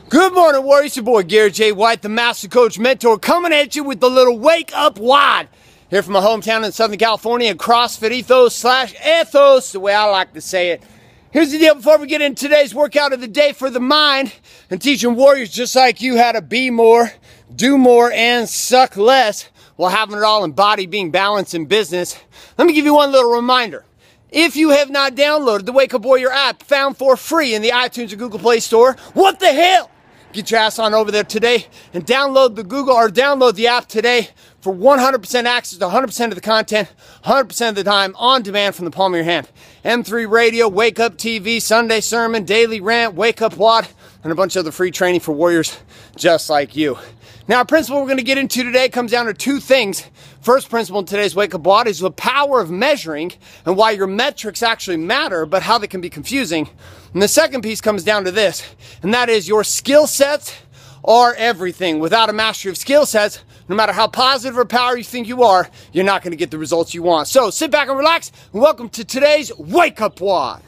Good morning, Warriors. Your boy Garrett J. White, the Master Coach Mentor, coming at you with the little Wake Up WOD. Here from my hometown in Southern California, CrossFit ethos, the way I like to say it. Here's the deal before we get into today's workout of the day for the mind and teaching warriors just like you how to be more, do more, and suck less while having it all in body, being balanced, in business. Let me give you one little reminder. If you have not downloaded the Wake Up Warrior app, found for free in the iTunes or Google Play Store, what the hell? Get your ass on over there today and download the app today for 100% access to 100% of the content, 100% of the time, on demand from the palm of your hand. M3 Radio, Wake Up TV, Sunday Sermon, Daily Rant, Wake Up WOD, and a bunch of other free training for warriors just like you. Now, our principle we're going to get into today comes down to two things. First principle in today's Wake Up WOD is the power of measuring and why your metrics actually matter, but how they can be confusing. And the second piece comes down to this, and that is your skill sets are everything. Without a mastery of skill sets, no matter how positive or powerful you think you are, you're not going to get the results you want. So sit back and relax, and welcome to today's Wake Up WOD.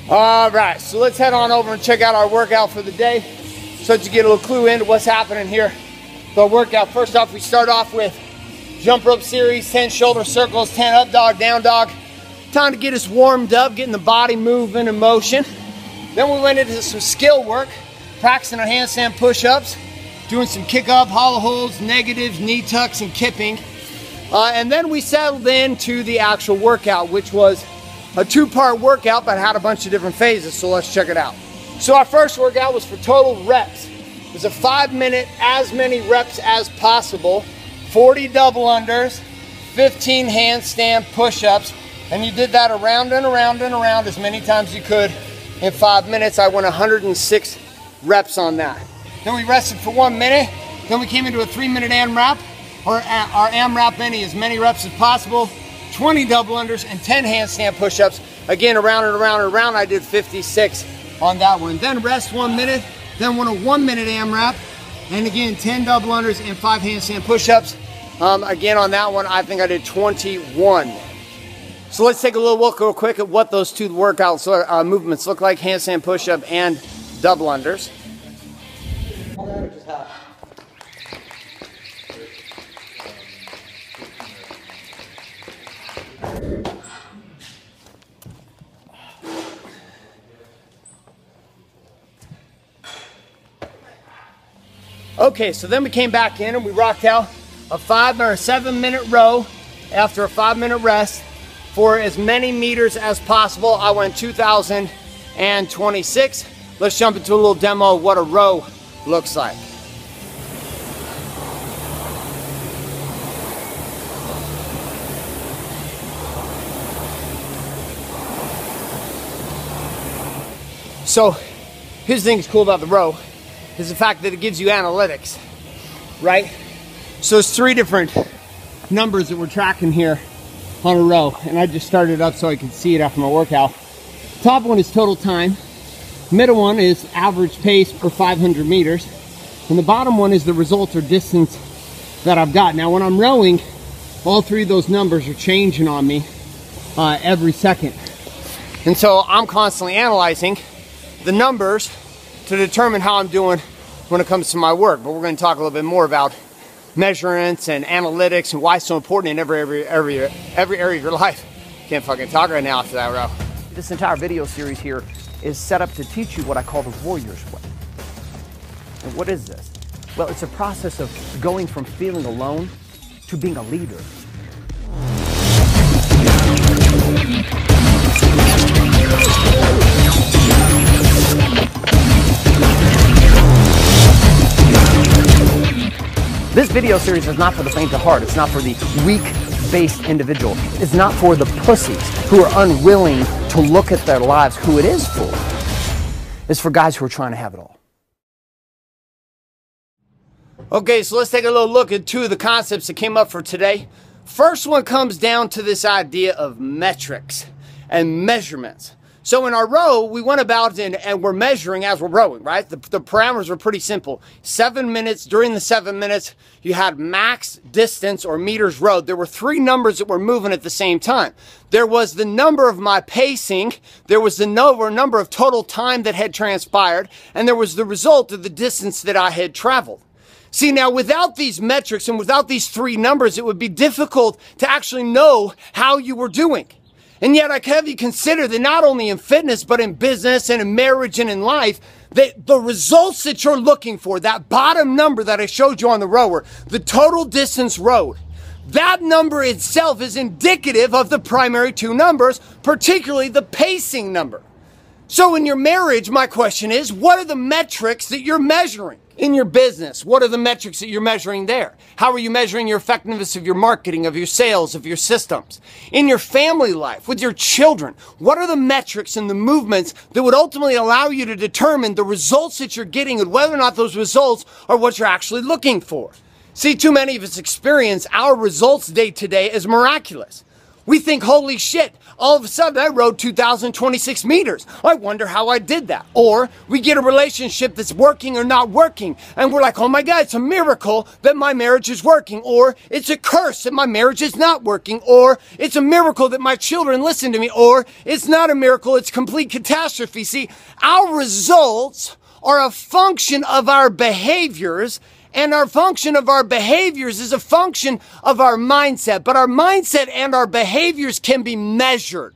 All right, so let's head on over and check out our workout for the day so that you get a little clue into what's happening here. The workout, first off, we start off with jump rope series, 10 shoulder circles, 10 up dog, down dog. Time to get us warmed up, getting the body moving in motion. Then we went into some skill work, practicing our handstand push-ups, doing some kick-up, hollow holds, negatives, knee tucks, and kipping. And then we settled into the actual workout, which was a two-part workout but had a bunch of different phases, so let's check it out. So our first workout was for total reps. It was a 5-minute, as many reps as possible, 40 double unders, 15 handstand push-ups, and you did that around and around and around as many times as you could in 5 minutes. I went 106 reps on that. Then we rested for 1 minute, then we came into a 3-minute AMRAP, or our AMRAP as many reps as possible, 20 double unders and 10 handstand push-ups. Again, around and around and around. I did 56 on that one. Then rest 1 minute, then went a 1 minute AMRAP, and again, 10 double unders and 5 handstand push-ups. Again, on that one, I think I did 21. So let's take a little look real quick at what those two workouts, movements look like, handstand push-up and double unders. Okay, so then we came back in and we rocked out a 5 or 7 minute row after a 5-minute rest for as many meters as possible. I went 2,026. Let's jump into a little demo of what a row looks like. So here's the thing that's cool about the row is the fact that it gives you analytics, right? So it's 3 different numbers that we're tracking here on a row, and I just started it up so I could see it after my workout. Top one is total time, middle one is average pace per 500 meters, and the bottom one is the result or distance that I've got. Now when I'm rowing, all 3 of those numbers are changing on me every second. And so I'm constantly analyzing the numbers to determine how I'm doing when it comes to my work. But we're going to talk a little bit more about measurements and analytics and why it's so important in every area of your life. Can't fucking talk right now after that row. This entire video series here is set up to teach you what I call the warrior's way. And what is this? Well, it's a process of going from feeling alone to being a leader. This video series is not for the faint of heart. It's not for the weak-based individual. It's not for the pussies who are unwilling to look at their lives, who it is for. It's for guys who are trying to have it all. Okay, so let's take a little look at 2 of the concepts that came up for today. First one comes down to this idea of metrics and measurements. So in our row, we went about and we're measuring as we're rowing, right? The parameters were pretty simple. 7 minutes, during the 7 minutes, you had max distance or meters rowed. There were 3 numbers that were moving at the same time. There was the number of my pacing, there was the number of total time that had transpired, and there was the result of the distance that I had traveled. See, now without these metrics and without these 3 numbers, it would be difficult to actually know how you were doing. And yet I can have you consider that not only in fitness, but in business and in marriage and in life, that the results that you're looking for, that bottom number that I showed you on the rower, the total distance rowed, that number itself is indicative of the primary 2 numbers, particularly the pacing number. So in your marriage, my question is, what are the metrics that you're measuring? In your business, what are the metrics that you're measuring there? How are you measuring your effectiveness of your marketing, of your sales, of your systems? In your family life, with your children, what are the metrics and the movements that would ultimately allow you to determine the results that you're getting and whether or not those results are what you're actually looking for? See, too many of us experience our results day to day as miraculous. We think, holy shit, all of a sudden I rode 2,026 meters. I wonder how I did that. Or we get a relationship that's working or not working, and we're like, oh my God, it's a miracle that my marriage is working. Or it's a curse that my marriage is not working. Or it's a miracle that my children listen to me. Or it's not a miracle, it's complete catastrophe. See, our results are a function of our behaviors, and our function of our behaviors is a function of our mindset. But our mindset and our behaviors can be measured.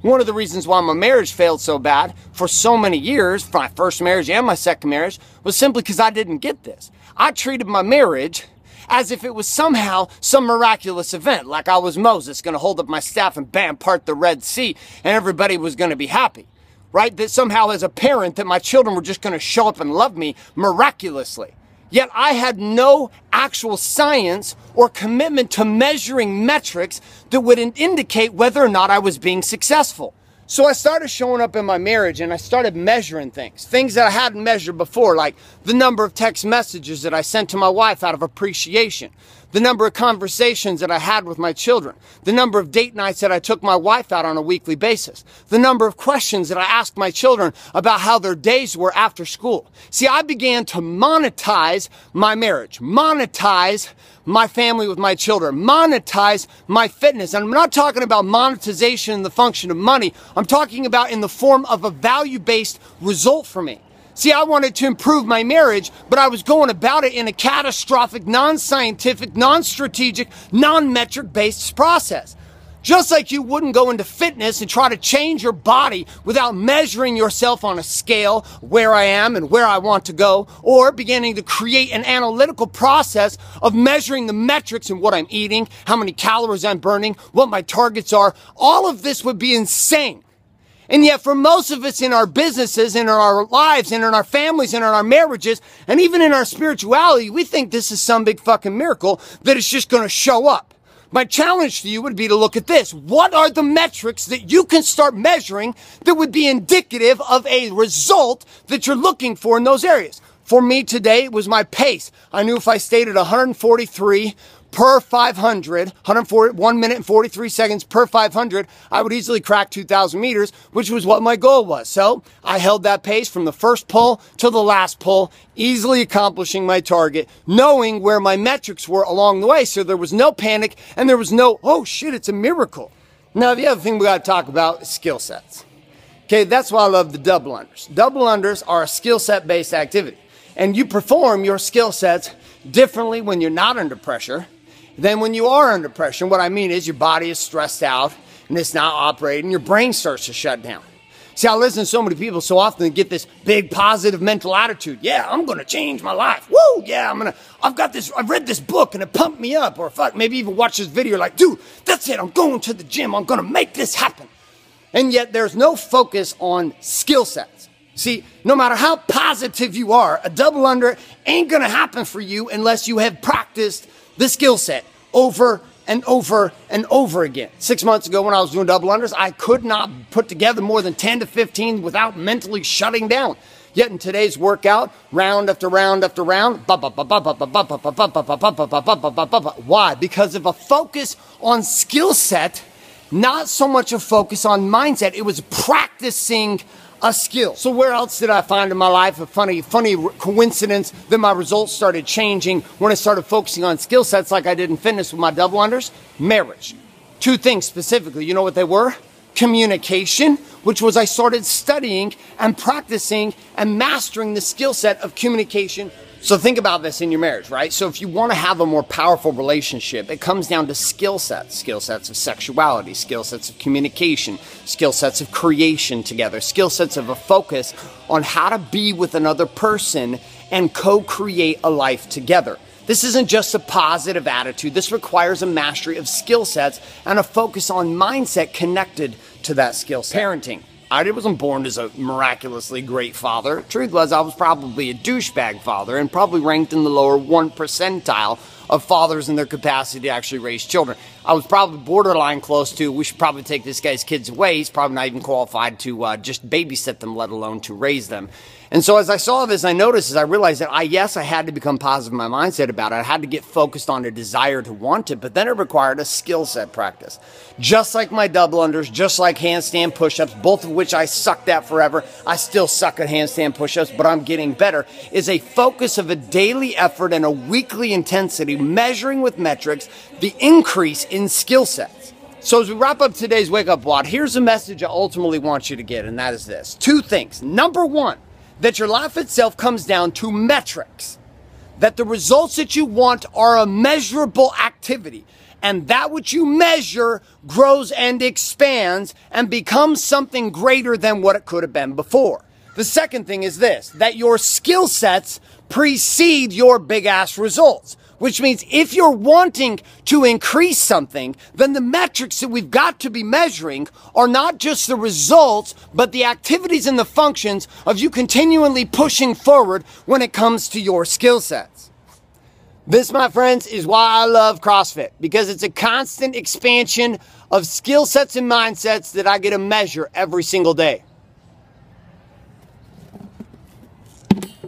One of the reasons why my marriage failed so bad for so many years, my first marriage and my second marriage, was simply because I didn't get this. I treated my marriage as if it was somehow some miraculous event, like I was Moses, going to hold up my staff and bam, part the Red Sea, and everybody was going to be happy. Right? That somehow as a parent that my children were just going to show up and love me miraculously. Yet I had no actual science or commitment to measuring metrics that would indicate whether or not I was being successful. So I started showing up in my marriage and I started measuring things that I hadn't measured before, like the number of text messages that I sent to my wife out of appreciation, the number of conversations that I had with my children, the number of date nights that I took my wife out on a weekly basis, the number of questions that I asked my children about how their days were after school. See, I began to monetize my marriage, monetize my family with my children, monetize my fitness. And I'm not talking about monetization in the function of money. I'm talking about in the form of a value-based result for me. See, I wanted to improve my marriage, but I was going about it in a catastrophic, non-scientific, non-strategic, non-metric-based process. Just like you wouldn't go into fitness and try to change your body without measuring yourself on a scale, where I am and where I want to go, or beginning to create an analytical process of measuring the metrics and what I'm eating, how many calories I'm burning, what my targets are. All of this would be insane. And yet for most of us in our businesses, in our lives, and in our families, and in our marriages, and even in our spirituality, we think this is some big fucking miracle that is just going to show up. My challenge to you would be to look at this. What are the metrics that you can start measuring that would be indicative of a result that you're looking for in those areas? For me today, it was my pace. I knew if I stayed at 143 per 500, 1 minute and 43 seconds per 500, I would easily crack 2,000 meters, which was what my goal was. So I held that pace from the first pull to the last pull, easily accomplishing my target, knowing where my metrics were along the way. So there was no panic and there was no, oh shit, it's a miracle. Now, the other thing we got to talk about is skill sets. Okay, that's why I love the double unders. Double unders are a skill set based activity. And you perform your skill sets differently when you're not under pressure than when you are under pressure. And what I mean is your body is stressed out and it's not operating. Your brain starts to shut down. See, I listen to so many people so often that get this big positive mental attitude. Yeah, I'm going to change my life. Woo, yeah, I've read this book and it pumped me up. Or fuck, maybe even watch this video like, dude, that's it. I'm going to the gym. I'm going to make this happen. And yet there's no focus on skill sets. See, no matter how positive you are, a double under ain't going to happen for you unless you have practiced the skill set over and over and over again. 6 months ago when I was doing double unders, I could not put together more than 10 to 15 without mentally shutting down. Yet in today's workout, round after round after round, why? Because of a focus on skill set not so much a focus on mindset. It was practicing a skill. So where else did I find in my life a funny coincidence that my results started changing when I started focusing on skill sets like I did in fitness with my double unders? Marriage. Two things specifically. You know what they were? Communication, which was I started studying and practicing and mastering the skill set of communication. So think about this in your marriage, right? So if you want to have a more powerful relationship, it comes down to skill sets of sexuality, skill sets of communication, skill sets of creation together, skill sets of a focus on how to be with another person and co-create a life together. This isn't just a positive attitude. This requires a mastery of skill sets and a focus on mindset connected to that skill set. Parenting. I wasn't born as a miraculously great father. Truth was, I was probably a douchebag father and probably ranked in the lower 1 percentile of fathers in their capacity to actually raise children. I was probably borderline close to, we should probably take this guy's kids away. He's probably not even qualified to just babysit them, let alone to raise them. And so as I saw this, I noticed, as I realized that I had to become positive in my mindset about it. I had to get focused on a desire to want it, but then it required a skill set practice. Just like my double unders, just like handstand push-ups, both of which I sucked at forever. I still suck at handstand push-ups, but I'm getting better, is a focus of a daily effort and a weekly intensity, measuring with metrics the increase in skill sets. So as we wrap up today's Wake Up WOD, here's a message I ultimately want you to get, and that is this. Two things. Number one, that your life itself comes down to metrics. That the results that you want are a measurable activity. And that which you measure grows and expands and becomes something greater than what it could have been before. The second thing is this, that your skill sets precede your big ass results. Which means if you're wanting to increase something, then the metrics that we've got to be measuring are not just the results, but the activities and the functions of you continually pushing forward when it comes to your skill sets. This, my friends, is why I love CrossFit, because it's a constant expansion of skill sets and mindsets that I get to measure every single day.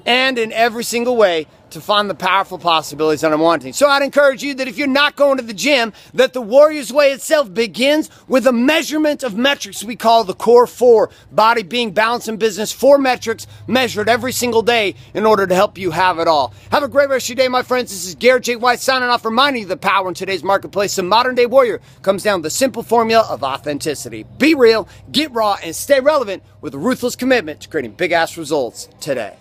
And in every single way, to find the powerful possibilities that I'm wanting. So I'd encourage you that if you're not going to the gym, that the Warrior's Way itself begins with a measurement of metrics we call the core 4. Body, being, balance, and business. 4 metrics measured every single day in order to help you have it all. Have a great rest of your day, my friends. This is Garrett J. White signing off, reminding you the power in today's marketplace. The modern day warrior comes down to the simple formula of authenticity. Be real, get raw, and stay relevant with a ruthless commitment to creating big ass results today.